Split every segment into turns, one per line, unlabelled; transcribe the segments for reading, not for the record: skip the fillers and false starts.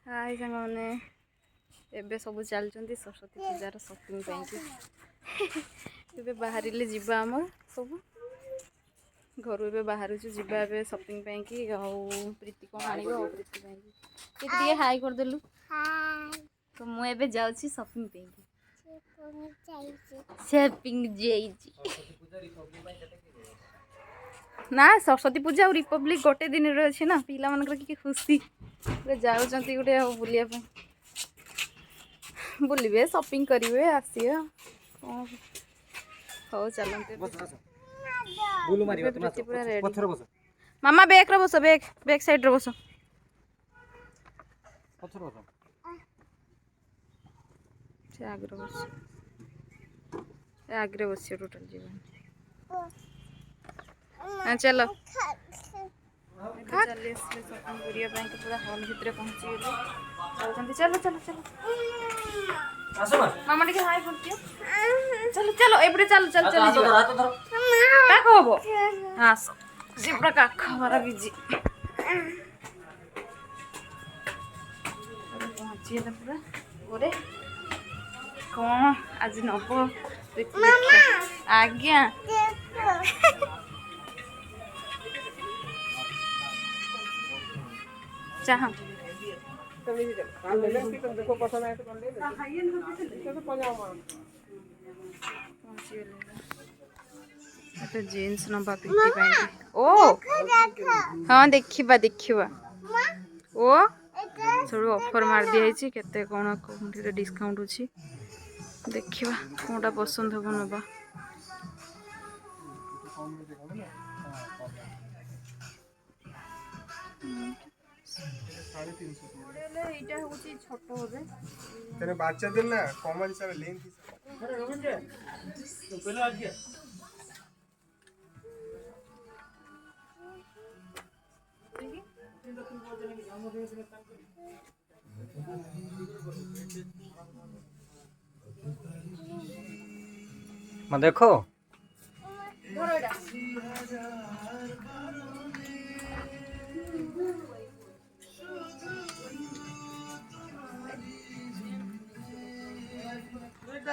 हाय सांग मैंने एबे सब चलती सरस्वती पूजार शॉपिंग पे बाहर जीवा आम सब घर ए बाहर जीवा ए शॉपिंग प्रीति कौन आण प्रीति हाई करदेलु तो मुझे जाऊँगी शॉपिंग ना सरस्वती पूजा और रिपब्लिक गोटे दिन अच्छे ना पिला मन कि खुशी जाऊँच गोटे बुलिया बुलिए शॉपिंग करेंगे आसिए हो चलते पूरा रेडी मामा बैग रे बस बैग साइड रे बस आगे बस आगे बस टोटल जीवन चलो चलिए शॉपिंग करने पूरा हॉल भितर पहुँची गले चलो चलो चलो मामा टे हाई कर चलो चलो एपटे चलो चल चल काख हम हाँ से पूरा काख हमारा बिजी पहुँची गला पूरा गोरे कौन आज नब आज्ञा चाह तो जीन्स नवा प्रीति ओ हाँ देखा देखा ओ सब ऑफर मार दिखाई केते कौन डिस्काउंट अच्छी देखा कौटा पसंद हम नवा छोट हे
बाच्चा दिन ना कॉमन हिसाब लेंथ
मैं देखो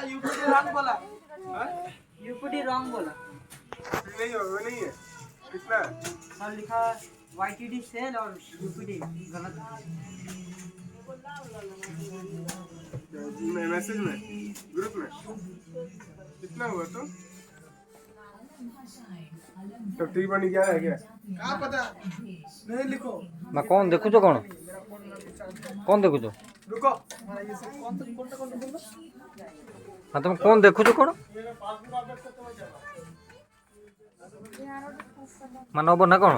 यूपीडी रॉन्ग बोला यूपीडी रॉन्ग बोला
नहीं है वो नहीं है कितना
सर लिखा वाईटीडी सेल और यूपीडी गलत
में मैसेज में ग्रुप में कितना हुआ तो 3.11 है क्या क्या पता नहीं लिखो
मैं कौन देखु तो कौन देखु तो
रुको
हाँ तुम कौन देखु तो कौन मैं नब ना कौन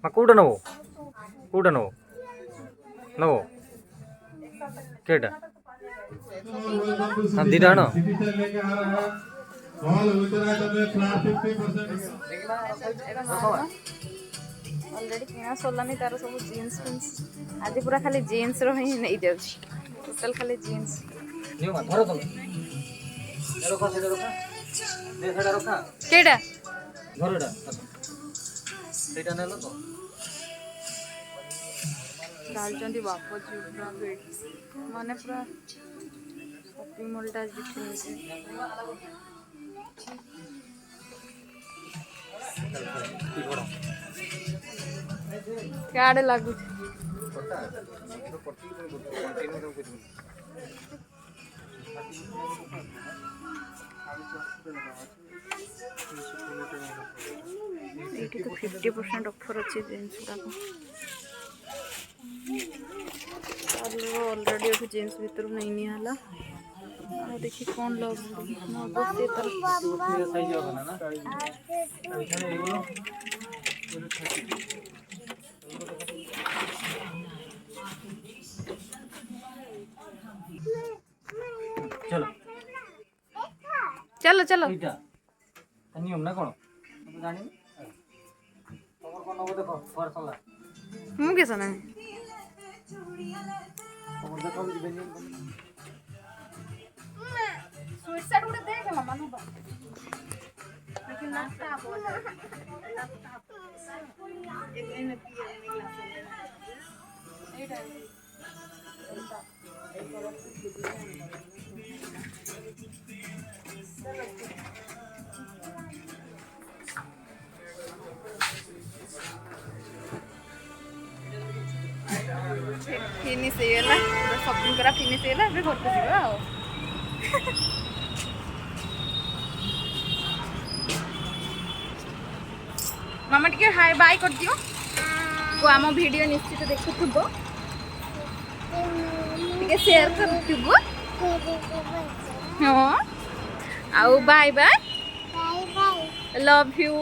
मैं कौटे नब नब केटा हाँ दीटा आण
ऑलरेडी किना सरलानी तार सब जीन्स फिन्स आज पूरा खाली जीन्स रो ही नहीं जाउछि टोटल खाली जीन्स
नियो मा धरो तुम रखा से रखा दे सेडा रखा
केडा
घरडा सेटा नेलो तो
डालचंदी बापो जी पूरा वेट माने पूरा शॉपिंग मॉल टा देखि काड लागु ये तो 50% ऑफर अच्छी जीन्स गुड़ाक ऑलरेडी अभी जीन्स भीतर नहीं निहाला देखिए कौन लोग
चलो
चलो चलो
नियम ना कौन जानी तमर कोन नबो देखो फर सला
मुझे सुना
तमर देखो दिबेनी
स्वीट साइड उड़े देख मामा नु लेकिन नाश्ता बोल एक इन पिए ग्लास एटा ଫିନିଶ ହେଇଗଲା ସପିଂ କରା ଫିନିଶ ହେଇଗଲା ଏବେ ଘରକୁ ଯିବା ଆଉ ମାମା ଟିକେ ହାଇ ବାଇ କରିଦିଅ को आम वीडियो निश्चित देखुब ଟିକେ ସେୟାର କରୁଥିବୁ ହଁ ଆଉ ବାय ବାय ଲଭ୍ यू